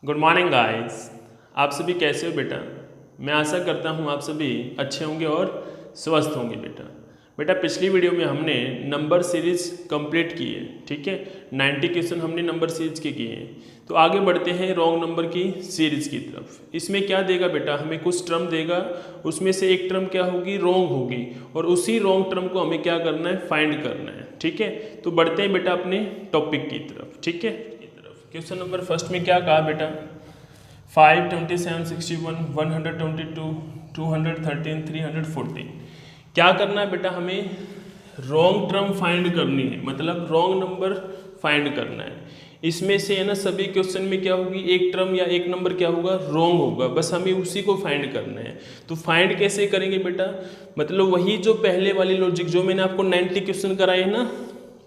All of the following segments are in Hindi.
Good morning guys. आप सभी कैसे हो बेटा? मैं आशा करता हूँ आप सभी अच्छे होंगे और स्वस्थ होंगे बेटा पिछली वीडियो में हमने नंबर सीरीज कंप्लीट की है, ठीक है। 90 क्वेश्चन हमने नंबर सीरीज के किए हैं। तो आगे बढ़ते हैं रॉन्ग नंबर की सीरीज की तरफ। इसमें क्या देगा बेटा, हमें कुछ टर्म देगा, उसमें से एक टर्म क्या होगी, रॉन्ग होगी, और उसी रॉन्ग टर्म को हमें क्या करना है, फाइंड करना है, ठीक है। तो बढ़ते हैं बेटा अपने टॉपिक की तरफ, ठीक है। क्वेश्चन नंबर फर्स्ट में क्या कहा बेटा, 5, 27, 61, 122, 213, 314। क्या करना है बेटा, हमें रॉन्ग टर्म फाइंड करनी है, मतलब रॉन्ग नंबर फाइंड करना है। इसमें से है ना सभी क्वेश्चन में क्या होगी, एक टर्म या एक नंबर क्या होगा, रॉन्ग होगा, बस हमें उसी को फाइंड करना है। तो फाइंड कैसे करेंगे बेटा, मतलब वही जो पहले वाली लॉजिक जो मैंने आपको 90 क्वेश्चन कराए हैं ना,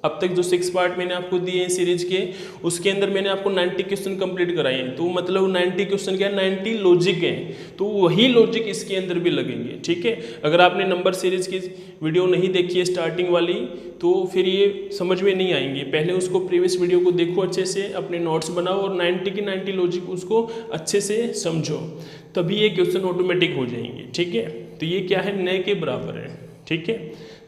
अब तक जो 6 पार्ट मैंने आपको दिए हैं सीरीज के, उसके अंदर मैंने आपको 90 क्वेश्चन कंप्लीट कराए हैं। तो मतलब 90 क्वेश्चन क्या, 90 लॉजिक हैं, तो वही लॉजिक इसके अंदर भी लगेंगे, ठीक है। अगर आपने नंबर सीरीज की वीडियो नहीं देखी है स्टार्टिंग वाली, तो फिर ये समझ में नहीं आएंगे। पहले उसको प्रीवियस वीडियो को देखो अच्छे से, अपने नोट्स बनाओ और 90 की 90 लॉजिक उसको अच्छे से समझो, तभी ये क्वेश्चन ऑटोमेटिक हो जाएंगे, ठीक है। तो ये क्या है, नए के बराबर है, ठीक है।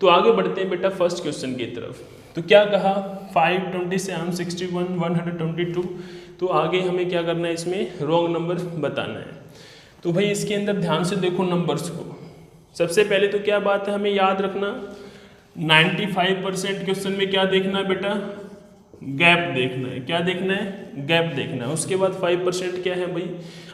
तो आगे बढ़ते हैं बेटा फर्स्ट क्वेश्चन की तरफ। तो क्या कहा, 5, 27, 61, 122। तो आगे हमें क्या करना है, इसमें रॉन्ग नंबर बताना है। तो भाई इसके अंदर ध्यान से देखो नंबर्स को। सबसे पहले तो क्या बात है, हमें याद रखना 95% क्वेश्चन में क्या देखना है बेटा, गैप देखना है। क्या देखना है, गैप देखना है। उसके बाद 5% क्या है भाई,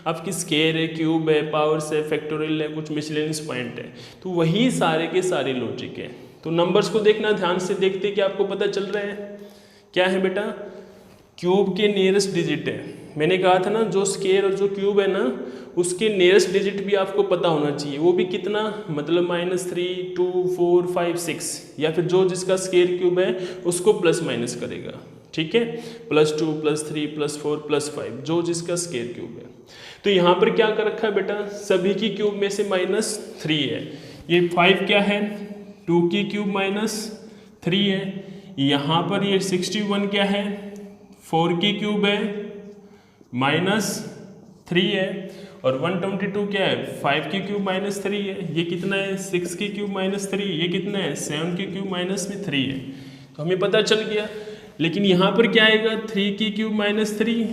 आपकी स्केयर है, क्यूब है, पावर्स है, फैक्टोरियल है, कुछ मिसलेनियस पॉइंट है। तो वही सारे के सारे लॉजिक है। तो नंबर्स को देखना, ध्यान से देखते कि आपको पता चल रहा है क्या है बेटा, क्यूब के नियरेस्ट डिजिट है। मैंने कहा था ना, जो स्केयर और जो क्यूब है ना, उसके नियरेस्ट डिजिट भी आपको पता होना चाहिए। वो भी कितना, मतलब -3, 2, 4, 5, 6, या फिर जो जिसका स्केयर क्यूब है उसको प्लस माइनस करेगा, ठीक है। +2, +3, +4, +5, जो जिसका स्केयर क्यूब है। तो यहाँ पर क्या कर रखा है बेटा, सभी की क्यूब में से -3 है। ये 5 क्या है, 2 की क्यूब -3 है। यहाँ पर ये 61 क्या है, 4 की क्यूब है -3 है। और 122 क्या है, 5 की क्यूब -3 है। ये कितना है, 6 की क्यूब -3। ये कितना है, 7 की क्यूब -3 है। तो हमें पता चल गया। लेकिन यहाँ पर क्या आएगा, 3 की क्यूब -3।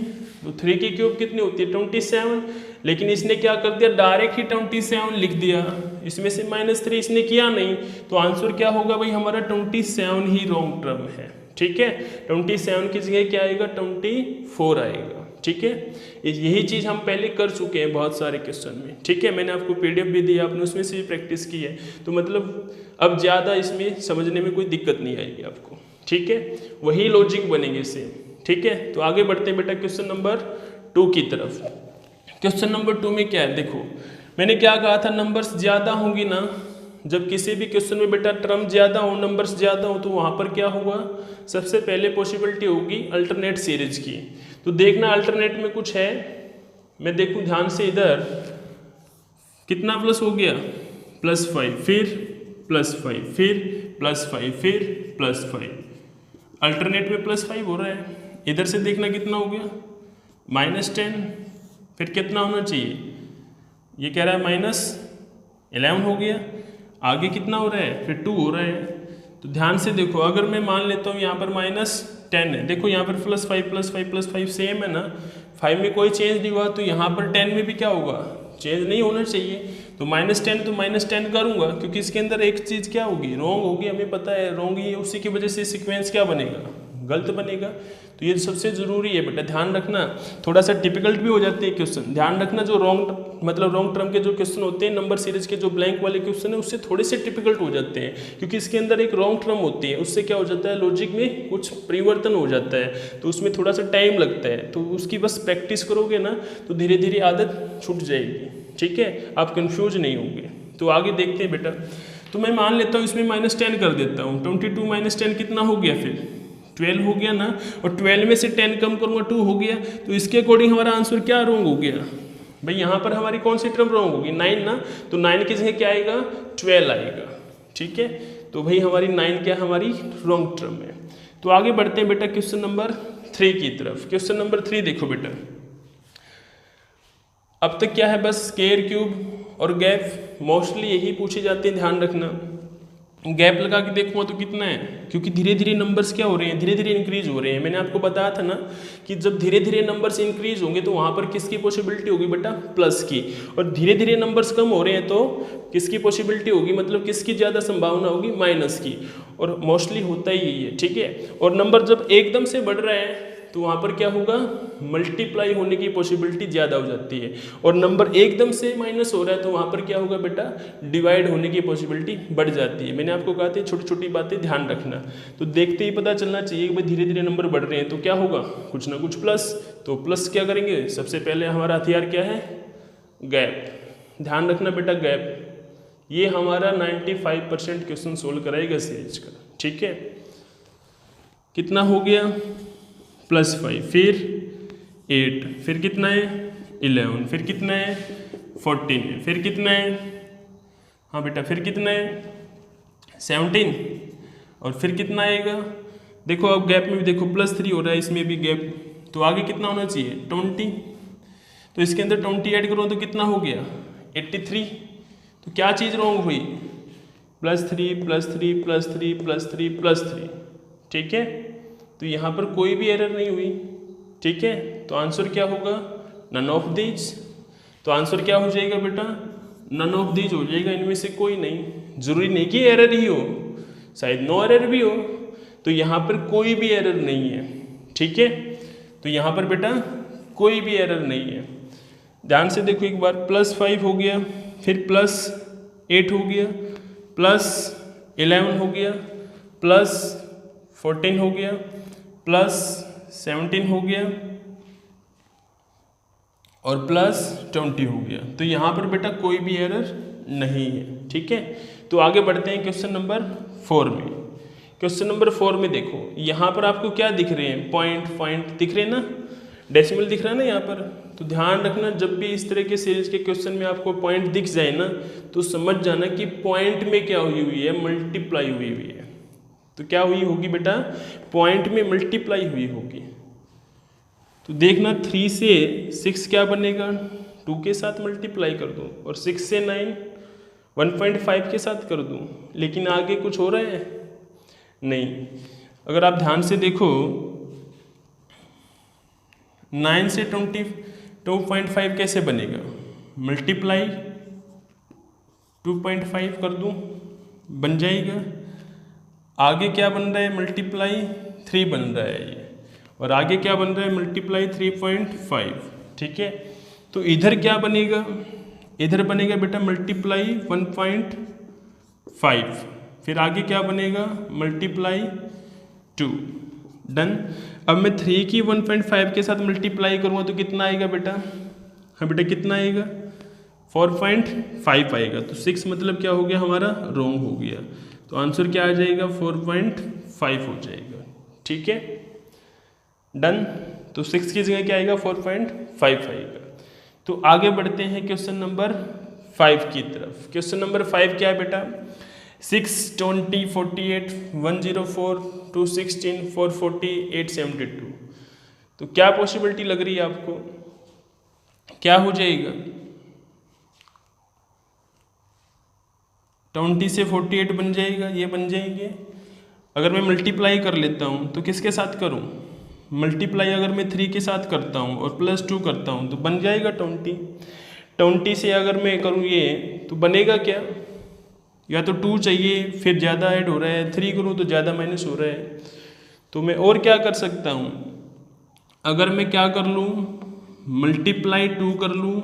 तो 3 की क्यूब कितनी होती है, 27। लेकिन इसने क्या कर दिया, डायरेक्ट ही 27 लिख दिया, इसमें से -3 इसने किया नहीं। तो आंसर क्या होगा भाई, हमारा 27 ही रॉन्ग टर्म है, ठीक है। 27 की जगह क्या आएगा, 24 आएगा, ठीक है। यही चीज़ हम पहले कर चुके हैं बहुत सारे क्वेश्चन में, ठीक है। मैंने आपको PDF भी दिया, आपने उसमें से भी प्रैक्टिस की है। तो मतलब अब ज़्यादा इसमें समझने में कोई दिक्कत नहीं आएगी आपको, ठीक है। वही लॉजिक बनेंगे इससे, ठीक है। तो आगे बढ़ते हैं बेटा क्वेश्चन नंबर 2 की तरफ। क्वेश्चन नंबर 2 में क्या है, देखो मैंने क्या कहा था, नंबर्स ज़्यादा होंगी ना, जब किसी भी क्वेश्चन में बेटा टर्म ज़्यादा हो, नंबर्स ज़्यादा हो, तो वहाँ पर क्या होगा, सबसे पहले पॉसिबिलिटी होगी अल्टरनेट सीरीज की। तो देखना अल्टरनेट में कुछ है, मैं देखूँ ध्यान से, इधर कितना प्लस हो गया, +5, फिर +5, फिर +5, फिर +5। अल्टरनेट में +5 हो रहा है। इधर से देखना कितना हो गया, -10, फिर कितना होना चाहिए, ये कह रहा है -11 हो गया। आगे कितना हो रहा है, फिर 2 हो रहा है। तो ध्यान से देखो, अगर मैं मान लेता हूँ यहाँ पर -10 है, देखो यहाँ पर +5, +5, +5 सेम है ना, 5 में कोई चेंज नहीं हुआ, तो यहाँ पर 10 में भी क्या होगा, चेंज नहीं होना चाहिए। तो -10 तो -10 करूँगा, क्योंकि इसके अंदर एक चीज़ क्या होगी, रॉन्ग होगी, हमें पता है रॉन्ग ही है, उसी की वजह से सीक्वेंस क्या बनेगा, गलत बनेगा। तो ये सबसे ज़रूरी है बेटा, ध्यान रखना। थोड़ा सा डिफिकल्ट भी हो जाते हैं क्वेश्चन, ध्यान रखना। जो रॉन्ग टर्म के जो क्वेश्चन होते हैं नंबर सीरीज के, जो ब्लैंक वाले क्वेश्चन है, उससे थोड़े से डिफिकल्ट हो जाते हैं, क्योंकि इसके अंदर एक रॉन्ग टर्म होती है, उससे क्या हो जाता है, लॉजिक में कुछ परिवर्तन हो जाता है, तो उसमें थोड़ा सा टाइम लगता है। तो उसकी बस प्रैक्टिस करोगे ना, तो धीरे धीरे आदत छूट जाएगी, ठीक है, आप कन्फ्यूज नहीं होंगे। तो आगे देखते हैं बेटा। तो मैं मान लेता हूँ इसमें -10 कर देता हूँ, 22 - 10 कितना हो गया, फिर 12 हो गया ना। और 12 में से 10 कम करूँगा, 2 हो गया। तो इसके अकॉर्डिंग हमारा आंसर क्या रॉन्ग हो गया भाई, यहाँ पर हमारी कौन सी टर्म रॉन्ग होगी, 9 ना। तो 9 की जगह क्या आएगा, 12 आएगा, ठीक है। तो भाई हमारी 9 क्या, हमारी रॉन्ग टर्म है। तो आगे बढ़ते हैं बेटा क्वेश्चन नंबर 3 की तरफ। क्वेश्चन नंबर 3 देखो बेटा, अब तक क्या है, बस स्क्वायर क्यूब और गैप मोस्टली यही पूछे जाते हैं, ध्यान रखना। गैप लगा के देखूंगा तो कितना है, क्योंकि धीरे धीरे नंबर्स क्या हो रहे हैं, धीरे धीरे इंक्रीज हो रहे हैं। मैंने आपको बताया था ना कि जब धीरे धीरे नंबर्स इंक्रीज होंगे तो वहां पर किसकी पॉसिबिलिटी होगी बेटा, प्लस की, और धीरे धीरे नंबर्स कम हो रहे हैं तो किसकी पॉसिबिलिटी होगी, मतलब किसकी ज़्यादा संभावना होगी, माइनस की। और मोस्टली होता ही यही है, ठीक है। और नंबर जब एकदम से बढ़ रहा है तो वहाँ पर क्या होगा, मल्टीप्लाई होने की पॉसिबिलिटी ज़्यादा हो जाती है। और नंबर एकदम से माइनस हो रहा है तो वहाँ पर क्या होगा बेटा, डिवाइड होने की पॉसिबिलिटी बढ़ जाती है। मैंने आपको कहा था छोटी छोटी बातें ध्यान रखना, तो देखते ही पता चलना चाहिए कि भाई धीरे धीरे नंबर बढ़ रहे हैं तो क्या होगा, कुछ ना कुछ प्लस। तो प्लस क्या करेंगे, सबसे पहले हमारा हथियार क्या है, गैप। ध्यान रखना बेटा गैप, ये हमारा 95% क्वेश्चन सोल्व कराएगा सीरीज का, ठीक है। कितना हो गया, +5, फिर 8, फिर कितना है 11, फिर कितना है 14 है, फिर कितना है, हाँ बेटा फिर कितना है 17, और फिर कितना आएगा, देखो अब गैप में भी देखो +3 हो रहा है, इसमें भी गैप, तो आगे कितना होना चाहिए 20, तो इसके अंदर 20 ऐड करो तो कितना हो गया 83। तो क्या चीज़ रॉन्ग हुई, +3 +3 +3 +3 +3, ठीक है। तो यहाँ पर कोई भी एरर नहीं हुई, ठीक है। तो आंसर क्या होगा, नन ऑफ दीज। तो आंसर क्या हो जाएगा बेटा, नन ऑफ दीज हो जाएगा, इनमें से कोई नहीं। जरूरी नहीं कि एरर ही हो, शायद नो एरर भी हो, तो यहाँ पर कोई भी एरर नहीं है, ठीक है। तो यहाँ पर बेटा कोई भी एरर नहीं है। ध्यान से देखो एक बार, +5 हो गया, फिर +8 हो गया, +11 हो गया, +14 हो गया, +17 हो गया और +20 हो गया। तो यहाँ पर बेटा कोई भी एरर नहीं है, ठीक है। तो आगे बढ़ते हैं क्वेश्चन नंबर 4 में। क्वेश्चन नंबर 4 में देखो, यहाँ पर आपको क्या दिख रहे हैं, पॉइंट दिख रहे हैं ना, डेसिमल दिख रहा है ना यहाँ पर। तो ध्यान रखना, जब भी इस तरह के सीरीज के क्वेश्चन में आपको पॉइंट दिख जाए ना, तो समझ जाना कि पॉइंट में क्या हुई है, मल्टीप्लाई हुई है। तो क्या हुई होगी बेटा, पॉइंट में मल्टीप्लाई हुई होगी। तो देखना 3 से 6 क्या बनेगा, 2 के साथ मल्टीप्लाई कर दूं, और 6 से 9 1.5 के साथ कर दूं, लेकिन आगे कुछ हो रहा है नहीं। अगर आप ध्यान से देखो, 9 से 2.5 कैसे बनेगा, मल्टीप्लाई 2.5 कर दूं, बन जाएगा। आगे क्या बन रहा है, मल्टीप्लाई 3 बन रहा है ये, और आगे क्या बन रहा है, मल्टीप्लाई 3.5, ठीक है। तो इधर क्या बनेगा, इधर बनेगा बेटा मल्टीप्लाई 1.5, फिर आगे क्या बनेगा, मल्टीप्लाई 2, डन। अब मैं 3 की 1.5 के साथ मल्टीप्लाई करूँगा तो कितना आएगा बेटा, हाँ बेटा कितना आएगा, 4.5 आएगा। तो 6 मतलब क्या हो गया हमारा, रॉन्ग हो गया। तो आंसर क्या आ जाएगा, 4.5 हो जाएगा, ठीक है, डन। तो 6 की जगह क्या आएगा, 4.5 आएगा। तो आगे बढ़ते हैं क्वेश्चन नंबर 5 की तरफ। क्वेश्चन नंबर 5 क्या है बेटा, 6 20 48 104 216 440 872। तो क्या पॉसिबिलिटी लग रही है आपको, क्या हो जाएगा, 20 से 48 बन जाएगा, ये बन जाएंगे। अगर मैं मल्टीप्लाई कर लेता हूँ तो किसके साथ करूँ, मल्टीप्लाई अगर मैं 3 के साथ करता हूँ और +2 करता हूँ तो बन जाएगा 20। 20 से अगर मैं करूँ ये तो बनेगा क्या, या तो 2 चाहिए, फिर ज़्यादा ऐड हो रहा है, 3 करूँ तो ज़्यादा माइनस हो रहा है। तो मैं और क्या कर सकता हूँ, अगर मैं क्या कर लूँ, मल्टीप्लाई 2 कर लूँ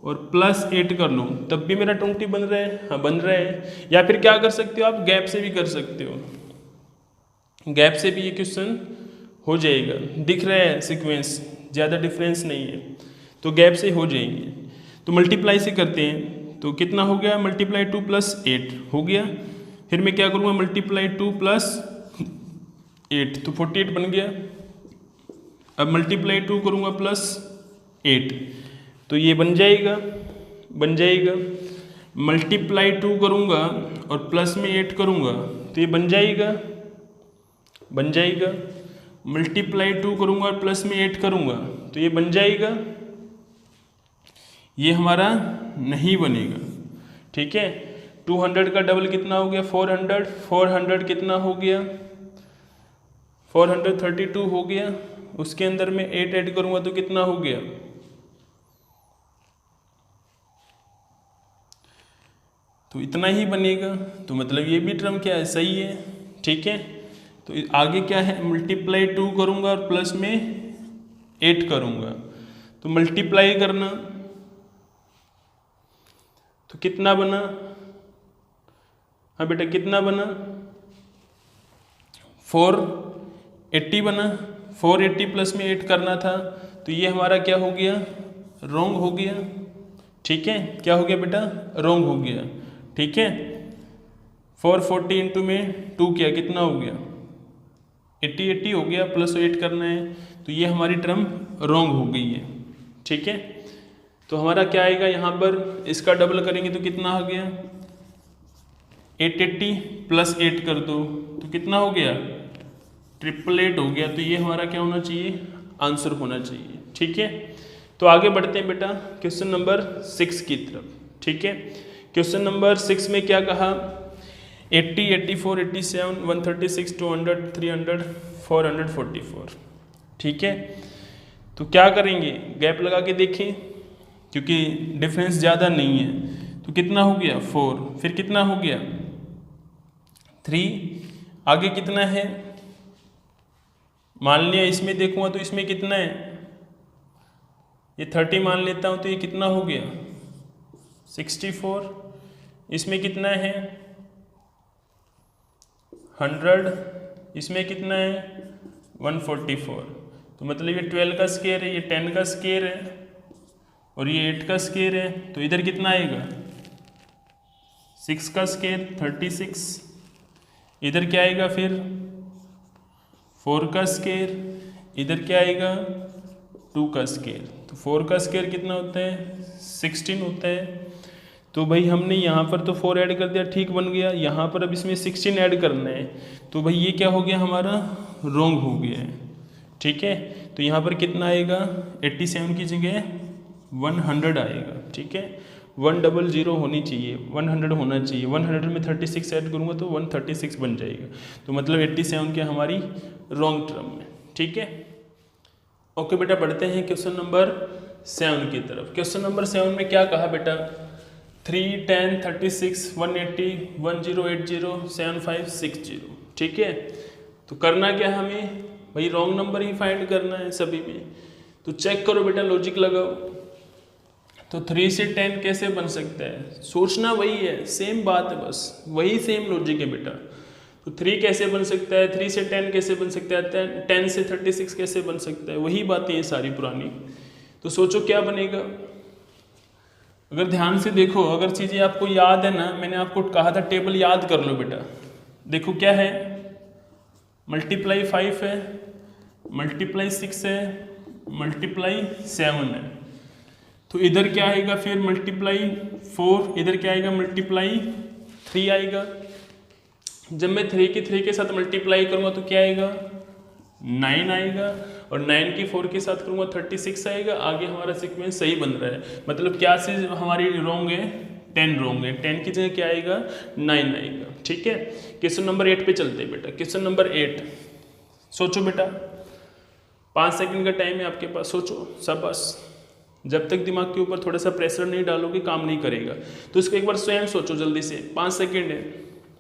और +8 कर लूँ, तब भी मेरा 20 बन रहा है, हाँ बन रहा है। या फिर क्या कर सकते हो आप, गैप से भी कर सकते हो, गैप से भी ये क्वेश्चन हो जाएगा। दिख रहा है सीक्वेंस, ज़्यादा डिफरेंस नहीं है, तो गैप से हो जाएंगे। तो मल्टीप्लाई से करते हैं, तो कितना हो गया, मल्टीप्लाई 2 + 8 हो गया। फिर मैं क्या करूँगा, मल्टीप्लाई 2 + 8, तो 48 बन गया। अब मल्टीप्लाई 2 करूँगा +8, तो ये बन जाएगा, बन जाएगा। मल्टीप्लाई 2 करूँगा और प्लस में 8 करूँगा तो ये बन जाएगा, बन जाएगा। मल्टीप्लाई 2 करूँगा और प्लस में 8 करूँगा तो ये बन जाएगा, ये हमारा नहीं बनेगा, ठीक है। 200 का डबल कितना हो गया 400, 400 कितना हो गया 432 हो गया, उसके अंदर में 8 ऐड करूंगा तो कितना हो गया, तो इतना ही बनेगा। तो मतलब ये भी टर्म क्या है, सही है, ठीक है। तो आगे क्या है, मल्टीप्लाई 2 करूंगा और प्लस में 8 करूंगा, तो मल्टीप्लाई करना तो कितना बना, हाँ बेटा कितना बना 480 बना, 480 प्लस में 8 करना था, तो ये हमारा क्या हो गया, रॉन्ग हो गया, ठीक है। क्या हो गया बेटा, रॉन्ग हो गया, ठीक है। 440 इंटू में 2 किया कितना हो गया 80 हो गया, प्लस 8 करना है, तो ये हमारी टर्म रॉन्ग हो गई है, ठीक है। तो हमारा क्या आएगा यहाँ पर, इसका डबल करेंगे तो कितना आ गया 880 प्लस 8 कर दो तो कितना हो गया 888 हो गया। तो ये हमारा क्या होना चाहिए, आंसर होना चाहिए, ठीक है। तो आगे बढ़ते हैं बेटा क्वेश्चन नंबर 6 की तरफ, ठीक है। क्वेश्चन नंबर 6 में क्या कहा, 80, 84, 87, 136, 200, 300, 444, ठीक है। तो क्या करेंगे, गैप लगा के देखें क्योंकि डिफरेंस ज़्यादा नहीं है, तो कितना हो गया 4, फिर कितना हो गया 3, आगे कितना है, मान लिया इसमें देखूंगा तो इसमें कितना है, ये 30 मान लेता हूं तो ये कितना हो गया 64, इसमें कितना है 100, इसमें कितना है 144, तो मतलब ये 12 का स्क्वायर है, ये 10 का स्क्वायर है और ये 8 का स्क्वायर है, तो इधर कितना आएगा 6 का स्क्वायर 36, इधर क्या आएगा फिर 4 का स्क्वायर, इधर क्या आएगा 2 का स्क्वायर, तो 4 का स्क्वायर कितना होता है 16 होता है। तो भाई हमने यहाँ पर तो 4 ऐड कर दिया, ठीक बन गया, यहाँ पर अब इसमें 16 ऐड करना है, तो भाई ये क्या हो गया हमारा रॉन्ग हो गया है, ठीक है। तो यहाँ पर कितना आएगा 87 की जगह 100 आएगा, ठीक है। 100 होनी चाहिए, 100 होना चाहिए, 100 में 36 ऐड करूँगा तो 136 बन जाएगा, तो मतलब 87 क्या हमारी रॉन्ग टर्म में, ठीक है। ओके बेटा बढ़ते हैं क्वेश्चन नंबर 7 की तरफ। क्वेश्चन नंबर 7 में क्या कहा बेटा, 3, 10, 36, 180, 1080, 7560, ठीक है। तो करना क्या हमें भाई, रॉन्ग नंबर ही फाइंड करना है सभी में, तो चेक करो बेटा, लॉजिक लगाओ। तो 3 से 10 कैसे बन सकता है, सोचना वही है, सेम बात है, बस वही सेम लॉजिक है बेटा। तो 3 कैसे बन सकता है, 3 से 10 कैसे बन सकता है, 10 से 36 कैसे बन सकता है, वही बातें हैं सारी पुरानी। तो सोचो क्या बनेगा, अगर ध्यान से देखो, अगर चीज़ें आपको याद है ना, मैंने आपको कहा था टेबल याद कर लो बेटा। देखो क्या है, मल्टीप्लाई 5 है, मल्टीप्लाई 6 है, मल्टीप्लाई 7 है, तो इधर क्या आएगा फिर मल्टीप्लाई 4, इधर क्या आएगा मल्टीप्लाई 3 आएगा। जब मैं 3 की 3 के साथ मल्टीप्लाई करूँगा तो क्या आएगा 9 आएगा, और 9 की 4 के साथ करूँगा 36 आएगा। आगे हमारा सीक्वेंस सही बन रहा है, मतलब क्या चीज़ हमारी रॉन्ग है, 10 रॉन्ग है, 10 की जगह क्या आएगा 9 आएगा, ठीक है। क्वेश्चन नंबर 8 पे चलते हैं बेटा। क्वेश्चन नंबर 8, सोचो बेटा, 5 सेकंड का टाइम है आपके पास, सोचो सब बस। जब तक दिमाग के ऊपर थोड़ा सा प्रेशर नहीं डालोगे काम नहीं करेगा, तो इसको एक बार स्वयं सोचो जल्दी से, 5 सेकंड है,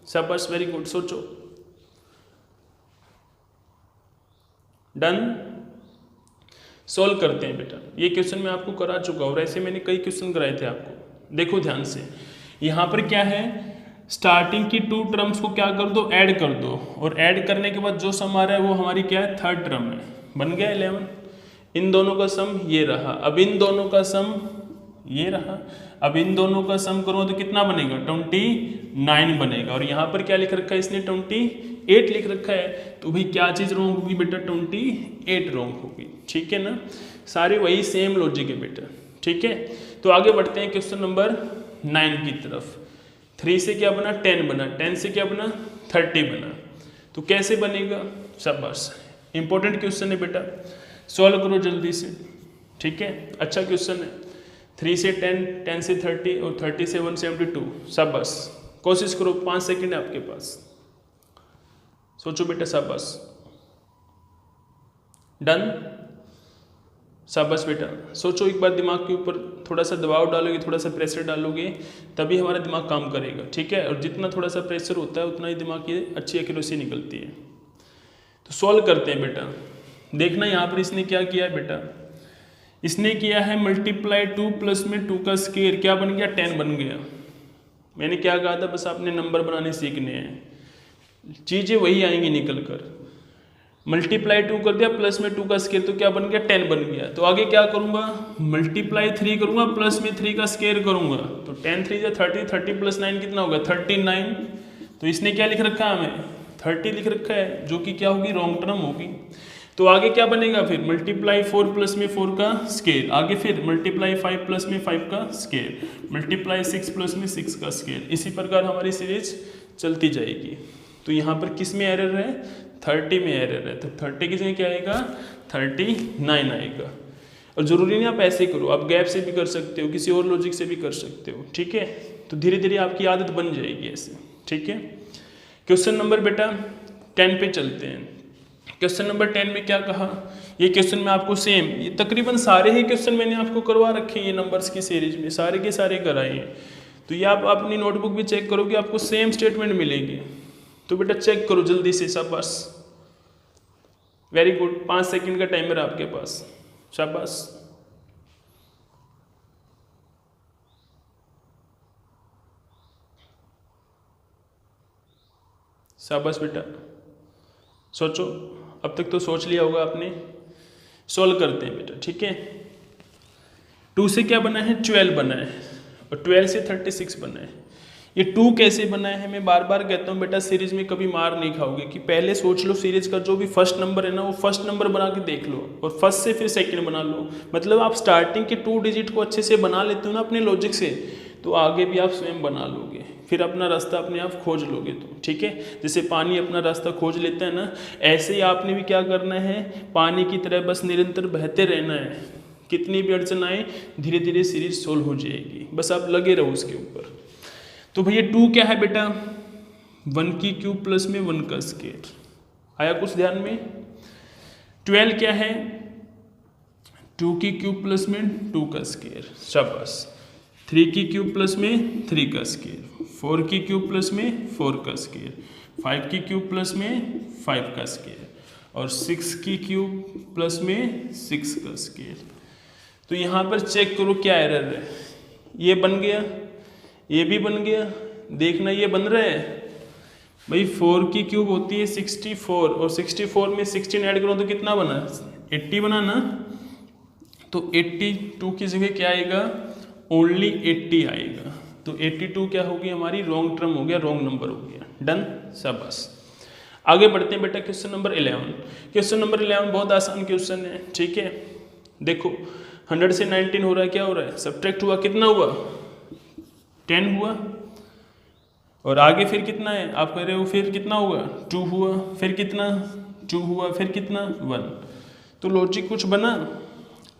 शाबाश, वेरी गुड, सोचो। डन, सॉल्व करते हैं बेटा। ये क्वेश्चन मैं आपको करा चुका हूँ, ऐसे मैंने कई क्वेश्चन कराए थे आपको। देखो ध्यान से, यहाँ पर क्या है, स्टार्टिंग की 2 टर्म्स को क्या कर दो, ऐड कर दो, और ऐड करने के बाद जो सम आ रहा है वो हमारी क्या है, 3rd टर्म है, बन गया 11। इन दोनों का सम ये रहा, अब इन दोनों का सम ये रहा, अब इन दोनों का सम करो तो कितना बनेगा 29 बनेगा, और यहाँ पर क्या लिख रखा है इसने 28 लिख रखा है, तो भाई क्या चीज़ रॉन्ग होगी बेटा, 28 रॉन्ग होगी, ठीक है ना। सारे वही सेम लॉजिक है बेटा, ठीक है। तो आगे बढ़ते हैं क्वेश्चन नंबर 9 की तरफ। 3 से क्या बना 10 बना, 10 से क्या बना 30 बना, तो कैसे बनेगा, शाबाश, इंपॉर्टेंट क्वेश्चन है बेटा, सॉल्व करो जल्दी से, ठीक है, अच्छा क्वेश्चन है। 3 से 10, 10 से 30 और 30 से 172। शाबाश, कोशिश करो, 5 सेकंड है आपके पास, सोचो बेटा, शाबाश, डन, शाबाश बेटा, सोचो एक बार, दिमाग के ऊपर थोड़ा सा दबाव डालोगे, थोड़ा सा प्रेशर डालोगे, तभी हमारा दिमाग काम करेगा, ठीक है। और जितना थोड़ा सा प्रेशर होता है उतना ही दिमाग की अच्छी एक्यूरेसी निकलती है। तो सॉल्व करते हैं बेटा। देखना यहाँ पर इसने क्या किया है बेटा, इसने किया है मल्टीप्लाई 2 प्लस में 2 का स्क्वायर, क्या बन गया, 10 बन गया। मैंने क्या कहा था, बस आपने नंबर बनाने सीखने हैं, चीज़ें वही आएंगी निकल कर। मल्टीप्लाई 2 कर दिया प्लस में 2 का स्क्वायर, तो क्या बन गया, 10 बन गया। तो आगे क्या करूंगा, मल्टीप्लाई 3 करूंगा प्लस में 3 का स्क्वायर करूंगा, तो 10 3 या 30, 30 प्लस 9 कितना होगा, 39। तो इसने क्या लिख रखा है, हमें 30 लिख रखा है, जो कि क्या होगी, रॉन्ग टर्म होगी। तो आगे क्या बनेगा फिर, मल्टीप्लाई 4 प्लस में 4 का स्क्वायर, आगे फिर मल्टीप्लाई 5 प्लस में 5 का स्क्वायर, मल्टीप्लाई 6 प्लस में 6 का स्क्वायर। इसी प्रकार हमारी सीरीज चलती जाएगी। तो यहाँ पर किस में एरर है, 30 में एरर है, तो 30 की जगह क्या आएगा, 39 आएगा। और ज़रूरी नहीं आप ऐसे करो, आप गैप से भी कर सकते हो, किसी और लॉजिक से भी कर सकते हो, ठीक है। तो धीरे धीरे आपकी आदत बन जाएगी ऐसे, ठीक है। क्वेश्चन नंबर बेटा 10 पे चलते हैं। क्वेश्चन नंबर 10 में क्या कहा, ये क्वेश्चन में आपको सेम, ये तकरीबन सारे ही क्वेश्चन मैंने आपको करवा रखे हैं, ये नंबर्स की सीरीज में सारे के सारे कराए हैं। तो ये आप अपनी नोटबुक भी चेक करोगे, आपको सेम स्टेटमेंट मिलेंगे। तो बेटा चेक करो जल्दी से, शाबाश, वेरी गुड, 5 सेकंड का टाइमर है आपके पास, शाबाश। शाबाश बेटा, सोचो, अब तक तो सोच लिया होगा आपने। सॉल्व करते हैं बेटा, ठीक है। 2 से क्या बना है, 12 बना है, और 12 से 36 बना है। ये 2 कैसे बना है, मैं बार बार कहता हूँ बेटा, सीरीज में कभी मार नहीं खाओगे, कि पहले सोच लो सीरीज का जो भी फर्स्ट नंबर है ना, वो फर्स्ट नंबर बना के देख लो, और फर्स्ट से फिर सेकंड बना लो। मतलब आप स्टार्टिंग के 2 डिजिट को अच्छे से बना लेते हो ना अपने लॉजिक से, तो आगे भी आप स्वयं बना लोगे, फिर अपना रास्ता अपने आप खोज लोगे, तो ठीक है। जैसे पानी अपना रास्ता खोज लेता है ना, ऐसे ही आपने भी क्या करना है, पानी की तरह बस निरंतर बहते रहना है। कितनी भी अड़चन आए, धीरे धीरे सीरीज सोल्व हो जाएगी, बस आप लगे रहो उसके ऊपर। तो भैया 2 क्या है बेटा, 1 की क्यूब प्लस में 1 का स्क्वायर, आया कुछ ध्यान में। 12 क्या है, 2 की क्यूब प्लस में 2 का स्क्वायर, शाबाश। 3 की क्यूब प्लस में 3 का स्क्वायर, 4 की क्यूब प्लस में 4 का स्क्वायर, 5 की क्यूब प्लस में 5 का स्क्वायर, और 6 की क्यूब प्लस में 6 का स्क्वायर। तो यहाँ पर चेक करो क्या एरर है, ये बन गया, ये भी बन गया, देखना ये बन रहा है भाई। 4 की क्यूब होती है 64, और 64 में 16 ऐड करो तो कितना बना, 80 बना ना। तो 82 की जगह क्या आएगा, ओनली 80 आएगा। तो 82 क्या होगी हमारी, रॉन्ग टर्म हो गया, रॉन्ग नंबर हो गया, डन, शाबाश। आगे बढ़ते हैं बेटा, क्वेश्चन नंबर 11। क्वेश्चन नंबर 11 बहुत आसान क्वेश्चन है, ठीक है। देखो 100 से 19 हो रहा है, क्या हो रहा है, सब्ट्रैक्ट हुआ, कितना हुआ, 10 हुआ, और आगे फिर कितना है, आप कह रहे हो फिर कितना होगा, 2 हुआ, फिर कितना, 2 हुआ, फिर कितना, 1। तो लॉजिक कुछ बना,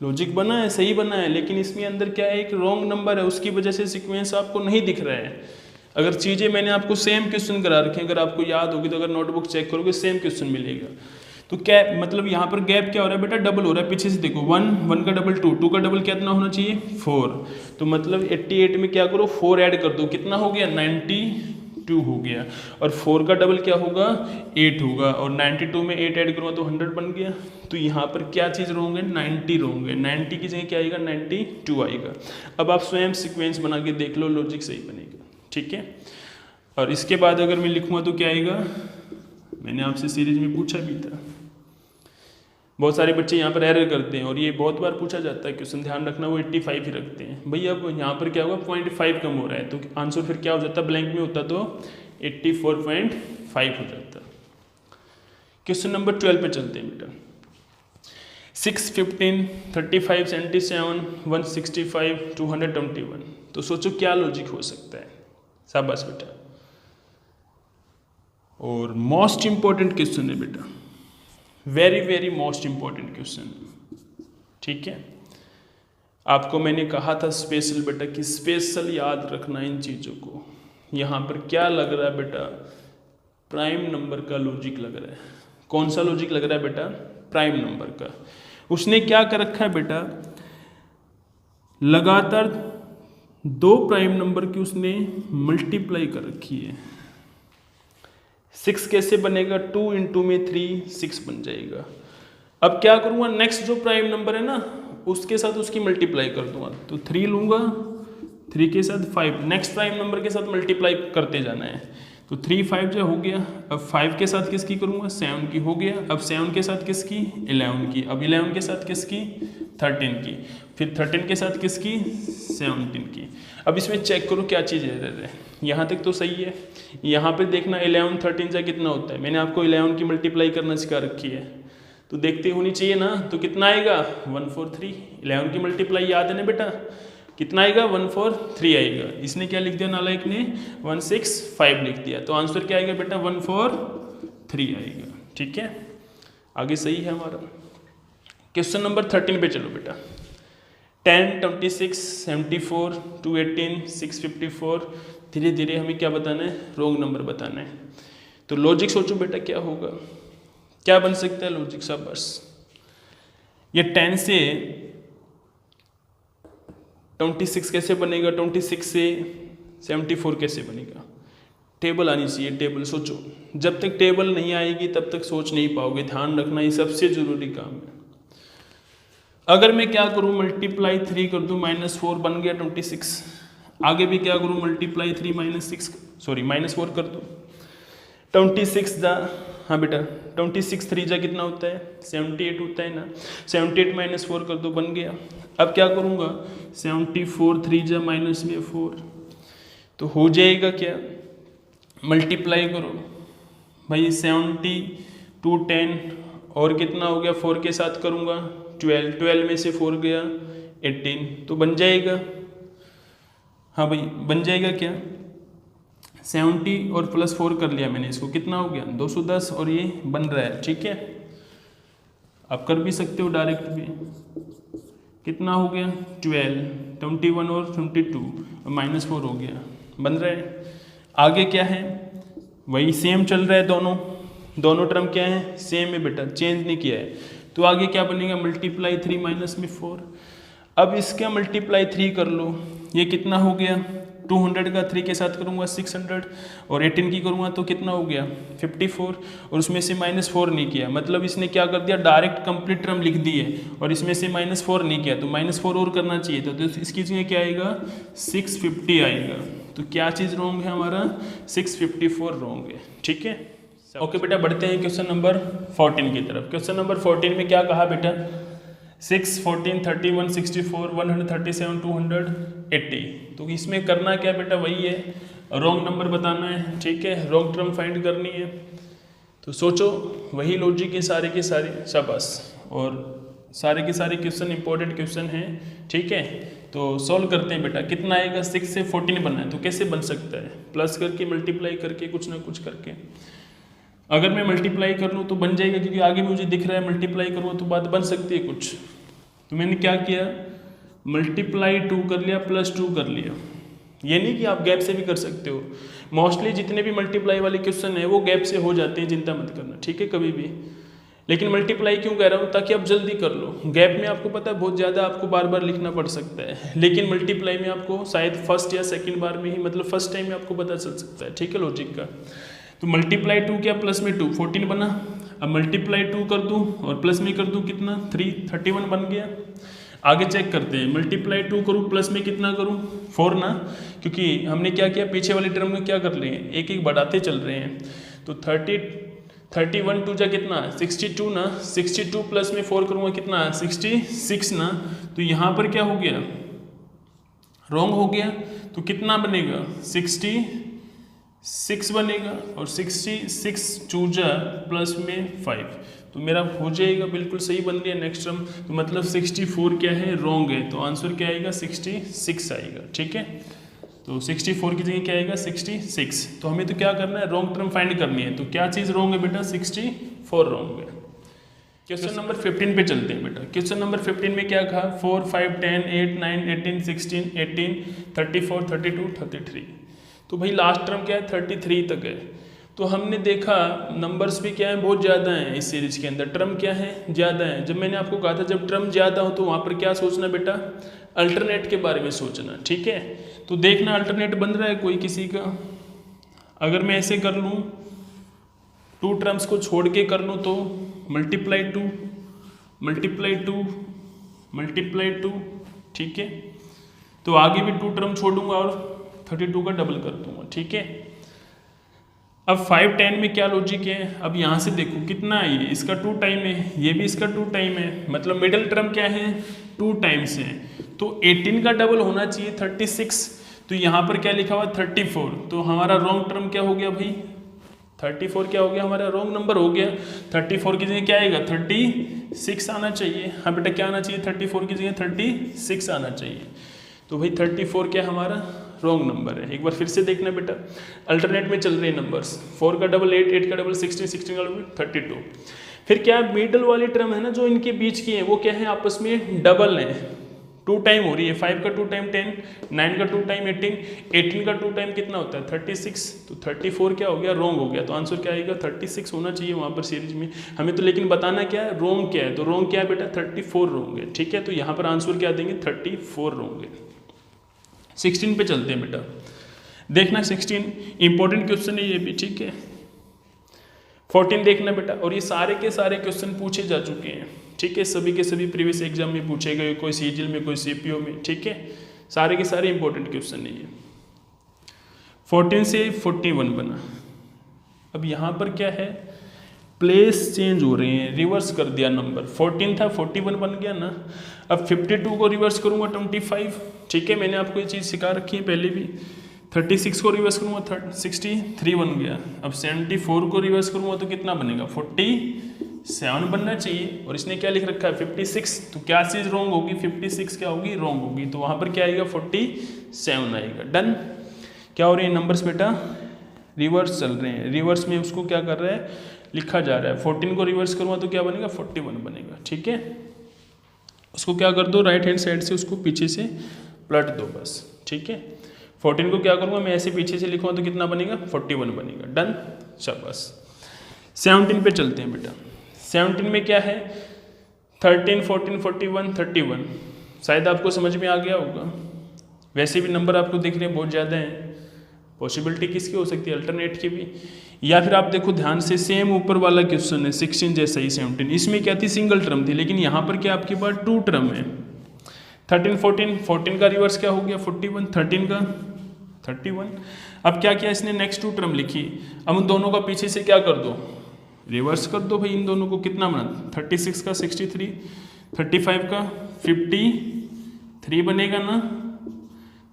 लॉजिक बना है, सही बना है, लेकिन इसमें अंदर क्या है, एक रॉन्ग नंबर है, उसकी वजह से सीक्वेंस आपको नहीं दिख रहा है। अगर चीज़ें मैंने आपको सेम क्वेश्चन करा रखे हैं, अगर आपको याद होगी तो अगर नोटबुक चेक करोगे सेम क्वेश्चन मिलेगा। तो क्या मतलब यहाँ पर गैप क्या हो रहा है बेटा, डबल हो रहा है, पीछे से देखो 1, 1 का डबल 2, 2 का डबल कितना होना चाहिए, 4। तो मतलब 88 में क्या करो, 4 ऐड कर दो, कितना हो गया, 92 हो गया, और 4 का डबल क्या होगा, 8 होगा, और 92 में 8 ऐड करूँगा तो 100 बन गया। तो यहाँ पर क्या चीज़ रॉन्ग है, 90 रॉन्ग है, 90 की जगह क्या आएगा, 92 आएगा। अब आप स्वयं सीक्वेंस बना के देख लो, लॉजिक सही बनेगा, ठीक है। और इसके बाद अगर मैं लिखूँगा तो क्या आएगा, मैंने आपसे सीरीज में पूछा भी था, बहुत सारे बच्चे यहाँ पर एरर करते हैं, और ये बहुत बार पूछा जाता है क्वेश्चन, ध्यान रखना, वो 85 ही रखते हैं भैया। अब यहाँ पर क्या होगा, 0.5 कम हो रहा है, तो आंसर फिर क्या हो जाता, ब्लैंक में होता तो 84.5 हो जाता। क्वेश्चन नंबर 12 पे चलते हैं बेटा। 6, 15, 35, 77, 165, 221। तो सोचो क्या लॉजिक हो सकता है, शाबाश बेटा। और मोस्ट इंपॉर्टेंट क्वेश्चन है बेटा, very very most important question, ठीक है। आपको मैंने कहा था स्पेशल बेटा कि स्पेशल याद रखना इन चीज़ों को। यहाँ पर क्या लग रहा है बेटा, प्राइम नंबर का लॉजिक लग रहा है। कौन सा लॉजिक लग रहा है बेटा, प्राइम नंबर का। उसने क्या कर रखा है बेटा, लगातार 2 प्राइम नंबर की उसने मल्टीप्लाई कर रखी है। 6 कैसे बनेगा, 2 इंटू में 3 6 बन जाएगा। अब क्या करूँगा, नेक्स्ट जो प्राइम नंबर है ना उसके साथ उसकी मल्टीप्लाई कर दूंगा, तो 3 लूँगा, 3 के साथ 5, नेक्स्ट प्राइम नंबर के साथ मल्टीप्लाई करते जाना है। तो 3 5 जो हो गया, अब 5 के साथ किसकी करूँगा, 7 की हो गया। अब 7 के साथ किसकी, 11 की। अब 11 के साथ किसकी, 13 की। फिर 13 के साथ किसकी, 17 की। अब इसमें चेक करो क्या चीज़ है, यहाँ तक तो सही है। यहाँ पे देखना 11 13 से कितना होता है, मैंने आपको 11 की मल्टीप्लाई करना सिखा रखी है, तो देखते होनी चाहिए ना। तो कितना आएगा, 143। 11 की मल्टीप्लाई याद है ना बेटा, कितना आएगा, 143 आएगा। इसने क्या लिख दिया, नालायक ने 165 लिख दिया। तो आंसर क्या आएगा बेटा, 143 आएगा। ठीक है, आगे सही है हमारा। क्वेश्चन नंबर 13 पे चलो बेटा। 10 26 74 218 654। धीरे धीरे हमें क्या बताना है, रोंग नंबर बताना है। तो लॉजिक सोचो बेटा क्या होगा, क्या बन सकता है लॉजिक सब। बस ये 10 से 26 कैसे बनेगा, 26 से 74 कैसे बनेगा, टेबल आनी चाहिए। टेबल सोचो, जब तक टेबल नहीं आएगी तब तक सोच नहीं पाओगे। ध्यान रखना, ये सबसे जरूरी काम है। अगर मैं क्या करूं, मल्टीप्लाई 3 कर दूं, -4 बन गया 26। आगे भी क्या करूं, मल्टीप्लाई 3 -4 कर दूं, 26 दा, हाँ बेटा 26 3 जा कितना होता है, 78 होता है ना। 78 -4 कर दो, बन गया। अब क्या करूँगा, 74 3 जा -4, तो हो जाएगा क्या, मल्टीप्लाई करो भाई, 70 2 10 और कितना हो गया, 4 के साथ करूँगा 12, 12 में से 4 गया 18, तो बन जाएगा। हाँ भाई बन जाएगा क्या, 70 और +4 कर लिया मैंने, इसको कितना हो गया 210, और ये बन रहा है। ठीक है, आप कर भी सकते हो डायरेक्ट भी। कितना हो गया 12, 21 और 22 -4 हो गया, बन रहा है। आगे क्या है, वही सेम चल रहा है, दोनों टर्म क्या है, सेम है बेटा, चेंज नहीं किया है। तो आगे क्या बनेगा, मल्टीप्लाई 3 -4। अब इसका मल्टीप्लाई 3 कर लो, ये कितना हो गया, 200 का 3 के साथ करूँगा 600, और 18 की करूँगा तो कितना हो गया 54, और उसमें से -4 नहीं किया। मतलब इसने क्या कर दिया, डायरेक्ट कंप्लीट टर्म लिख दी है और इसमें से -4 नहीं किया, तो -4 और करना चाहिए था। तो इसकी जगह क्या आएगा, 650 आएगा। तो क्या चीज़ रॉन्ग है हमारा, 654 रॉन्ग है। ठीक है, ओके बेटा, बढ़ते हैं क्वेश्चन नंबर 14 की तरफ। क्वेश्चन नंबर 14 में क्या कहा बेटा, 6 14 31 64 137 280। तो इसमें करना क्या बेटा, वही है, रॉन्ग नंबर बताना है। ठीक है, रॉन्ग टर्म फाइंड करनी है। तो सोचो, वही लॉजिक है सारे के सारे, शाबाश। और सारे के सारे क्वेश्चन इंपॉर्टेंट क्वेश्चन हैं। ठीक है, तो सॉल्व करते हैं बेटा। कितना आएगा, 6 से 14 बनना है, तो कैसे बन सकता है, प्लस करके मल्टीप्लाई करके कुछ ना कुछ करके। अगर मैं मल्टीप्लाई कर लूँ तो बन जाएगा, क्योंकि आगे मुझे दिख रहा है मल्टीप्लाई करूँ तो बात बन सकती है कुछ। तो मैंने क्या किया, मल्टीप्लाई 2 कर लिया, +2 कर लिया। ये नहीं कि आप गैप से भी कर सकते हो, मोस्टली जितने भी मल्टीप्लाई वाले क्वेश्चन है वो गैप से हो जाते हैं, चिंता मत करना। ठीक है, कभी भी। लेकिन मल्टीप्लाई क्यों कह रहा हूँ, ताकि आप जल्दी कर लो। गैप में आपको पता है बहुत ज़्यादा आपको बार बार लिखना पड़ सकता है, लेकिन मल्टीप्लाई में आपको शायद फर्स्ट या सेकंड बार में ही, मतलब फर्स्ट टाइम में आपको पता चल सकता है। ठीक है, लॉजिक का। तो मल्टीप्लाई 2 क्या, प्लस में 2 14 बना। अब मल्टीप्लाई 2 कर दूँ और प्लस में कर दूँ कितना 3 31 बन गया। आगे चेक करते हैं, मल्टीप्लाई 2 करूँ प्लस में कितना करूँ 4 ना, क्योंकि हमने क्या किया, पीछे वाले टर्म में क्या कर रहे हैं, एक एक बढ़ाते चल रहे हैं। तो 31 2 जा कितना 62 ना, 62 प्लस में 4 करूँगा कितना 66 ना। तो यहाँ पर क्या हो गया, रॉन्ग हो गया। तो कितना बनेगा 66 बनेगा, और 66 2 जा प्लस में 5, तो मेरा हो जाएगा, बिल्कुल सही बन गया नेक्स्ट टर्म। तो मतलब 64 क्या है, रॉन्ग है। तो आंसर क्या आएगा 66 आएगा। ठीक है, तो 64 की जगह क्या आएगा 66। तो हमें तो क्या करना है, रॉन्ग टर्म फाइंड करनी है। तो क्या चीज़ रॉन्ग है बेटा, 64 रॉन्ग है। क्वेश्चन नंबर 15 पे चलते हैं बेटा। क्वेश्चन नंबर 15 में क्या कहा, 4, 5, 10, 8, 9, 18, 16, 18, 34, 32, 33। तो भाई लास्ट टर्म क्या है, 33 तक है। तो हमने देखा नंबर्स भी क्या है, बहुत ज़्यादा हैं इस सीरीज के अंदर, टर्म क्या है, ज़्यादा है। जब मैंने आपको कहा था जब टर्म ज़्यादा हो तो वहाँ पर क्या सोचना बेटा, अल्टरनेट के बारे में सोचना, ठीक है। तो देखना अल्टरनेट बन रहा है कोई किसी का। अगर मैं ऐसे कर लूँ, 2 टर्म्स को छोड़ के कर लूँ तो मल्टीप्लाई 2 मल्टीप्लाई 2 मल्टीप्लाई 2, ठीक है। तो आगे भी 2 टर्म छोड़ूंगा और 32 का डबल कर दूंगा, ठीक है। अब 5, 10 में क्या लॉजिक है, अब यहाँ से देखो कितना है, ये इसका 2 टाइम है, ये भी इसका 2 टाइम है, मतलब मिडिल टर्म क्या है, 2 टाइम्स है। तो 18 का डबल होना चाहिए 36, तो यहाँ पर क्या लिखा हुआ 34, तो हमारा रॉन्ग टर्म क्या हो गया भाई, 34 क्या हो गया, हमारा रॉन्ग नंबर हो गया। 34 की जगह क्या आएगा, 36 आना चाहिए। हाँ बेटा क्या आना चाहिए, 34 की जगह 36 आना चाहिए। तो भाई 34 क्या हमारा रॉन्ग नंबर है। एक बार फिर से देखना बेटा, अल्टरनेट में चल रहे हैं नंबर्स, 4 का डबल 8, 8 का डबल 16, 16 का डबल 32। फिर क्या मिडल वाली टर्म है ना जो इनके बीच की है, वो क्या है, आपस में डबल है, 2 टाइम हो रही है। 5 का 2 टाइम 10, 9 का 2 टाइम 18, 18 का 2 टाइम कितना होता है 36। तो 34 क्या हो गया, रॉन्ग हो गया। तो आंसर क्या आएगा, 36 होना चाहिए वहाँ पर सीरीज में। हमें तो लेकिन बताना क्या है, रॉन्ग क्या है। तो रॉन्ग क्या है बेटा, 34 रॉन्ग है, ठीक है। तो यहाँ पर आंसर क्या देंगे, 34 रॉन्ग है। 16 पे चलते हैं बेटा, देखना 16 इंपॉर्टेंट क्वेश्चन है ये भी, ठीक है। 14 देखना बेटा, और ये सारे के सारे क्वेश्चन पूछे जा चुके हैं, ठीक है। सभी के सभी प्रीवियस एग्जाम में पूछे गए, कोई सीजीएल में, कोई सीपीओ में, ठीक है। सारे के सारे इंपॉर्टेंट क्वेश्चन है ये। 14 से 41 बना। अब यहाँ पर क्या है, प्लेस चेंज हो रहे हैं, रिवर्स कर दिया नंबर। 14 था 41 बन गया ना। अब 52 को रिवर्स करूँगा 25, ठीक है। मैंने आपको ये चीज़ सिखा रखी है पहले भी। 36 को रिवर्स करूँगा 63 बन गया। अब 74 को रिवर्स करूँगा तो कितना बनेगा, 47 बनना चाहिए। और इसने क्या लिख रखा है 56, तो क्या चीज़ रॉन्ग होगी, 56 क्या होगी, रॉन्ग होगी। तो वहाँ पर क्या आएगा, 47 आएगा। डन। क्या हो रहे हैं नंबर्स बेटा, रिवर्स चल रहे हैं। रिवर्स में उसको क्या कर रहा है, लिखा जा रहा है। 14 को रिवर्स करूँगा तो क्या बनेगा, 41 बनेगा, ठीक है। उसको क्या कर दो, राइट हैंड साइड से उसको पीछे से पलट दो बस, ठीक है। 14 को क्या करूँगा मैं, ऐसे पीछे से लिखूँगा तो कितना बनेगा, 41 बनेगा। डन, शाबाश। 17 पे चलते हैं बेटा। 17 में क्या है, 13, 14, 41, 31। शायद आपको समझ में आ गया होगा। वैसे भी नंबर आपको दिख रहे हैं बहुत ज़्यादा हैं। पॉसिबिलिटी किसकी हो सकती है, अल्टरनेट की भी। या फिर आप देखो ध्यान से, सेम ऊपर वाला क्वेश्चन है 16 जैसा ही 17। इसमें क्या थी, सिंगल टर्म थी, लेकिन यहाँ पर क्या आपके पास 2 टर्म है। 13, 14, 14 का रिवर्स क्या हो गया 41, 13 का 31। अब क्या किया इसने, नेक्स्ट 2 टर्म लिखी। अब उन दोनों का पीछे से क्या कर दो, रिवर्स कर दो भाई। इन दोनों को कितना बना, 36 का 63, 35 का 53 बनेगा ना।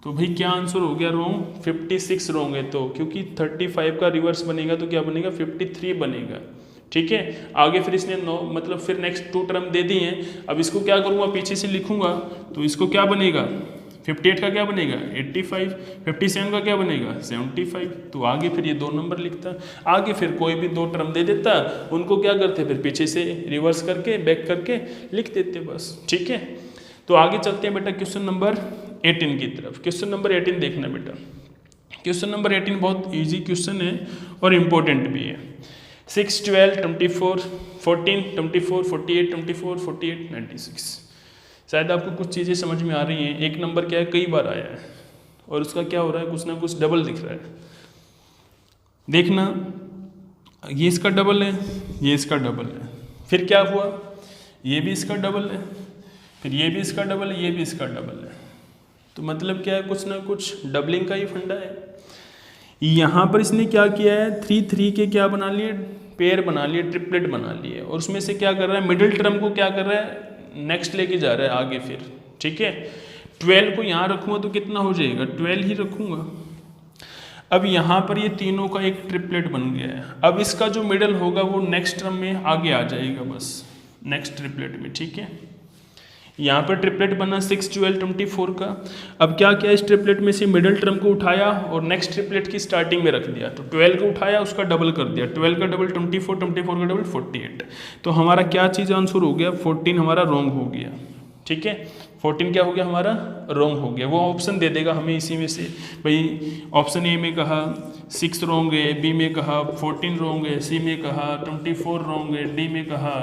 तो भाई क्या आंसर हो गया, रॉन्ग, 56 रॉन्ग है। तो क्योंकि 35 का रिवर्स बनेगा तो क्या बनेगा, 53 बनेगा, ठीक है। आगे फिर इसने मतलब फिर नेक्स्ट 2 टर्म दे दी हैं। अब इसको क्या करूँगा, पीछे से लिखूंगा तो इसको क्या बनेगा, 58 का क्या बनेगा 85, 57 का क्या बनेगा 75। तो आगे फिर ये 2 नंबर लिखता। आगे फिर कोई भी 2 टर्म दे देता, उनको क्या करते फिर पीछे से रिवर्स करके बैक करके लिख देते बस, ठीक है। तो आगे चलते हैं बेटा क्वेश्चन नंबर 18 की तरफ। क्वेश्चन नंबर 18 देखना बेटा। क्वेश्चन नंबर 18 बहुत इजी क्वेश्चन है और इम्पोर्टेंट भी है। 6, 12, 24, 14, 24, 48, 24, 48, 96। शायद आपको कुछ चीज़ें समझ में आ रही हैं। एक नंबर क्या है, कई बार आया है और उसका क्या हो रहा है, कुछ ना कुछ डबल दिख रहा है। देखना, ये इसका डबल है, ये इसका डबल है। फिर क्या हुआ, ये भी इसका डबल है, फिर ये भी इसका डबल है, ये भी इसका डबल है। तो मतलब क्या है, कुछ ना कुछ डबलिंग का ही फंडा है। यहाँ पर इसने क्या किया है, 3, 3 के क्या बना लिए, पेयर बना लिए, ट्रिपलेट बना लिए। और उसमें से क्या कर रहा है, मिडिल टर्म को क्या कर रहा है, नेक्स्ट लेके जा रहा है आगे फिर, ठीक है। 12 को यहाँ रखूँगा तो कितना हो जाएगा, 12 ही रखूँगा। अब यहाँ पर ये तीनों का एक ट्रिपलेट बन गया है। अब इसका जो मिडल होगा वो नेक्स्ट टर्म में आगे आ जाएगा बस, नेक्स्ट ट्रिपलेट में, ठीक है। यहाँ पर ट्रिपलेट बना 6, 12, 24 का। अब क्या किया, इस ट्रिपलेट में से मिडिल टर्म को उठाया और नेक्स्ट ट्रिपलेट की स्टार्टिंग में रख दिया। तो 12 को उठाया, उसका डबल कर दिया, 12 का डबल 24, 24 का डबल 48। तो हमारा क्या चीज़ आंसर हो गया, 14 हमारा रॉन्ग हो गया। ठीक है, 14 क्या हो गया हमारा, रॉन्ग हो गया। वो ऑप्शन दे देगा हमें इसी में से, भाई ऑप्शन ए में कहा 6 रॉन्ग है, बी में कहा 14 रॉन्ग है, सी में कहा 24 रॉन्ग है, डी में कहा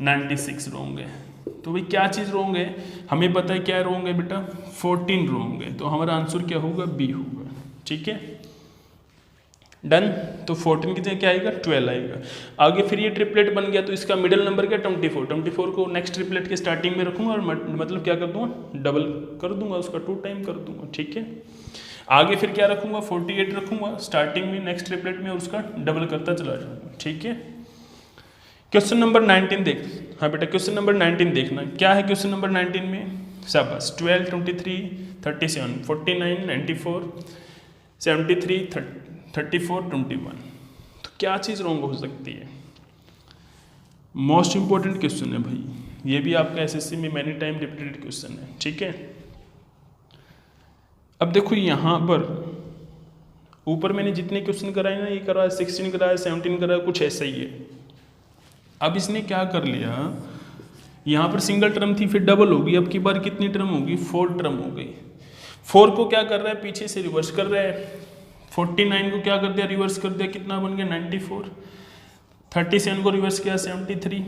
96 रॉन्ग है। तो भाई क्या चीज़ रॉन्ग है, हमें पता है क्या रॉन्ग है बेटा, 14 रॉन्ग है। तो हमारा आंसर क्या होगा, बी होगा। ठीक है, डन। तो 14 की जगह क्या आएगा, 12 आएगा। आगे फिर ये ट्रिपलेट बन गया, तो इसका मिडिल नंबर क्या, 24 को नेक्स्ट ट्रिपलेट के स्टार्टिंग में रखूंगा और मतलब क्या कर दूंगा, डबल कर दूंगा, उसका 2 टाइम कर दूंगा। ठीक है, आगे फिर क्या रखूंगा, 48 रखूंगा स्टार्टिंग में नेक्स्ट ट्रिपलेट में और उसका डबल करता चला जाऊंगा। ठीक है, क्वेश्चन नंबर 19 देख, हाँ बेटा क्वेश्चन नंबर 19 देखना क्या है। क्वेश्चन नंबर 19 में शाबाश 12, 23, 37, 49, 94, 73, 34, 21। तो क्या चीज़ रॉन्ग हो सकती है, मोस्ट इंपॉर्टेंट क्वेश्चन है भाई, ये भी आपका एसएससी में मैनी टाइम रिपीटेड क्वेश्चन है। ठीक है, अब देखो यहाँ पर ऊपर मैंने जितने क्वेश्चन कराए ना, ये कराया 16 कराया, 17 कराया, कुछ ऐसा ही है। अब इसने क्या कर लिया, यहाँ पर सिंगल टर्म थी, फिर डबल होगी, अब की बार कितनी टर्म होगी, 4 टर्म हो गई। 4 को क्या कर रहा है, पीछे से रिवर्स कर रहा है। 49 को क्या कर दिया, रिवर्स कर दिया, कितना बन गया 94। 37 को रिवर्स किया 73।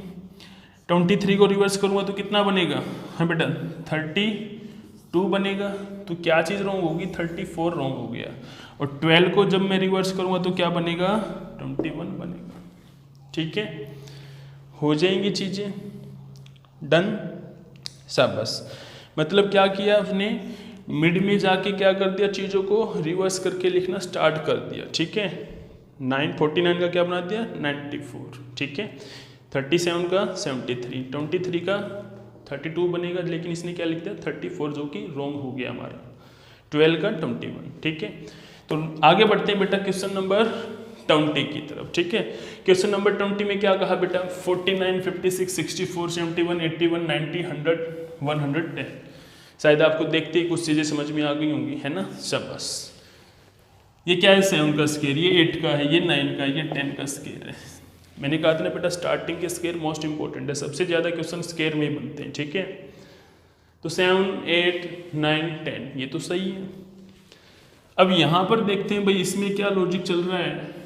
23 को रिवर्स करूँगा तो कितना बनेगा, हाँ बेटा 32 बनेगा। तो क्या चीज़ रॉन्ग होगी, 34 रॉन्ग हो गया। और 12 को जब मैं रिवर्स करूँगा तो क्या बनेगा, 21 बनेगा। ठीक है, हो जाएंगी चीज़ें, डन, शाबाश। मतलब क्या किया उसने, मिड में जाके क्या कर दिया, चीज़ों को रिवर्स करके लिखना स्टार्ट कर दिया। ठीक है, 49 का क्या बना दिया, 94। ठीक है, 37 का 73, 23 का 32 बनेगा, लेकिन इसने क्या लिख दिया 34, जो कि रॉन्ग हो गया हमारा। 12 का 21। ठीक है, तो आगे बढ़ते हैं बेटा क्वेश्चन नंबर 20 की तरफ। ठीक है, क्वेश्चन नंबर 20 में क्या कहा बेटा, 49, 56, 64, 71, 81, 90, 100, 110। शायद आपको देखते ही कुछ चीज़ें समझ में आ गई होंगी, है ना, शाबाश। ये क्या है, 7 का स्केयर, ये 8 का है, ये 9 का है, ये 10 का स्केयर है। मैंने कहा था ना बेटा, स्टार्टिंग के स्केयर मोस्ट इंपॉर्टेंट है, सबसे ज़्यादा क्वेश्चन स्केयर में ही बनते हैं। ठीक है, तो 7, 8, 9, 10 ये तो सही है। अब यहाँ पर देखते हैं भाई इसमें क्या लॉजिक चल रहा है।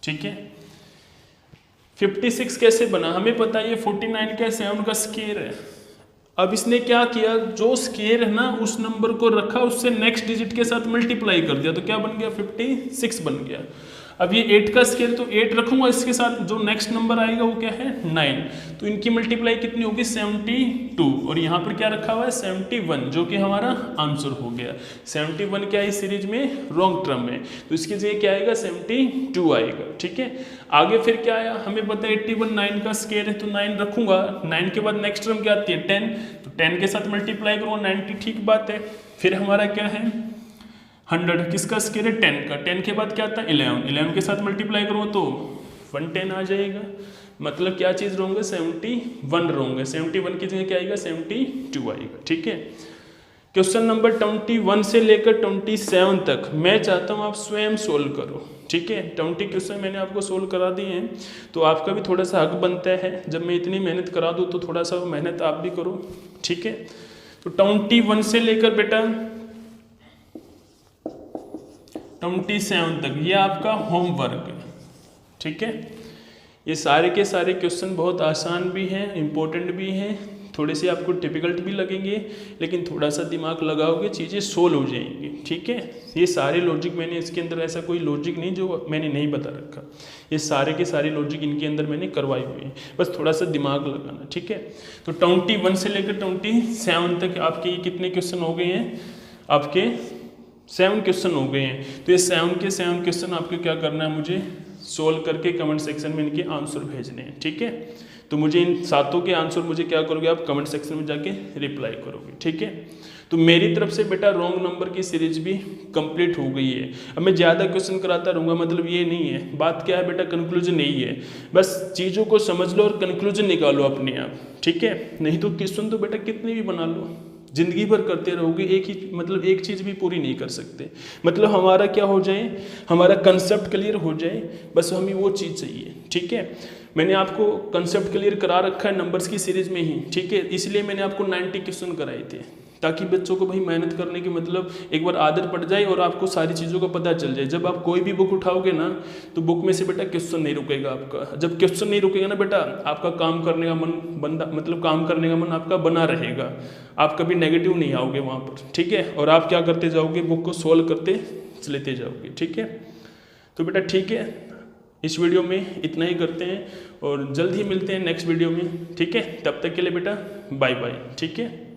ठीक है, 56 कैसे बना, हमें पता है ये 49 का 7 का स्केयर है। अब इसने क्या किया, जो स्केयर है ना उस नंबर को रखा, उससे नेक्स्ट डिजिट के साथ मल्टीप्लाई कर दिया, तो क्या बन गया 56 बन गया। अब ये 8 का स्केयर, तो 8 रखूंगा, इसके साथ जो नेक्स्ट नंबर आएगा वो क्या है 9, तो इनकी मल्टीप्लाई कितनी होगी 72, और यहाँ पर क्या रखा हुआ है 71, जो कि हमारा आंसर हो गया। 71 क्या है सीरीज में, रॉन्ग टर्म है, तो इसकी जगह क्या आएगा 72 आएगा। ठीक है, आगे फिर क्या आया, हमें पता है 81 9 का स्केयर है, तो 9 रखूंगा, 9 के बाद नेक्स्ट टर्म क्या आती है 10, तो 10 के साथ मल्टीप्लाई करूँगा 90, ठीक बात है। फिर हमारा क्या है 100, किसका स्केयर है 10 का, 10 के बाद क्या आता है 11, 11 के साथ मल्टीप्लाई करूँ तो 110 आ जाएगा। मतलब क्या चीज़ रॉन्ग है 71 रॉन्ग है, 71 की जगह क्या आएगा 72 आएगा। ठीक है, क्वेश्चन नंबर 21 से लेकर 27 तक मैं चाहता हूँ आप स्वयं सोल्व करो। ठीक है, 20 क्वेश्चन मैंने आपको सोल्व करा दिए हैं, तो आपका भी थोड़ा सा हक बनता है, जब मैं इतनी मेहनत करा दूँ तो थोड़ा सा मेहनत आप भी करो। ठीक है, तो 21 से लेकर बेटा 27 तक ये आपका होमवर्क है। ठीक है, ये सारे के सारे क्वेश्चन बहुत आसान भी हैं, इम्पोर्टेंट भी हैं, थोड़े से आपको डिफिकल्ट भी लगेंगे, लेकिन थोड़ा सा दिमाग लगाओगे चीज़ें सोल्व हो जाएंगी। ठीक है, ये सारे लॉजिक मैंने इसके अंदर, ऐसा कोई लॉजिक नहीं जो मैंने नहीं बता रखा, ये सारे के सारे लॉजिक इनके अंदर मैंने करवाए हुए हैं, बस थोड़ा सा दिमाग लगाना। ठीक है, तो 21 से लेकर 27 तक आपके ये कितने क्वेश्चन हो गए हैं, आपके 7 क्वेश्चन हो गए हैं। तो ये 7 के 7 क्वेश्चन आपको क्या करना है, मुझे सोल्व करके कमेंट सेक्शन में इनके आंसर भेजने हैं, ठीक है। तो मुझे इन सातों के आंसर मुझे क्या करोगे आप कमेंट सेक्शन में जाके रिप्लाई करोगे, ठीक है। तो मेरी तरफ से बेटा रॉन्ग नंबर की सीरीज भी कंप्लीट हो गई है। अब मैं ज़्यादा क्वेश्चन कराता रहूँगा मतलब ये नहीं है, बात क्या है बेटा कंक्लूजन यही है, बस चीज़ों को समझ लो और कंक्लूजन निकालो अपने आप, ठीक है। नहीं तो क्वेश्चन तो बेटा कितने भी बना लो, जिंदगी भर करते रहोगे एक ही मतलब एक चीज़ भी पूरी नहीं कर सकते। मतलब हमारा क्या हो जाए, हमारा कंसेप्ट क्लियर हो जाए, बस हमें वो चीज़ चाहिए, ठीक है। मैंने आपको कंसेप्ट क्लियर करा रखा है नंबर्स की सीरीज में ही, ठीक है। इसलिए मैंने आपको 90 क्वेश्चन कराए थे ताकि बच्चों को भाई मेहनत करने की मतलब एक बार आदत पड़ जाए और आपको सारी चीज़ों का पता चल जाए। जब आप कोई भी बुक उठाओगे ना तो बुक में से बेटा क्वेश्चन नहीं रुकेगा आपका। जब क्वेश्चन नहीं रुकेगा ना बेटा आपका काम करने का मन बंदा मतलब काम करने का मन आपका बना रहेगा, आप कभी नेगेटिव नहीं आओगे वहाँ पर, ठीक है। और आप क्या करते जाओगे, बुक को सॉल्व करते चलते जाओगे, ठीक है। तो बेटा ठीक है, इस वीडियो में इतना ही करते हैं और जल्द ही मिलते हैं नेक्स्ट वीडियो में, ठीक है। तब तक के लिए बेटा बाय बाय, ठीक है।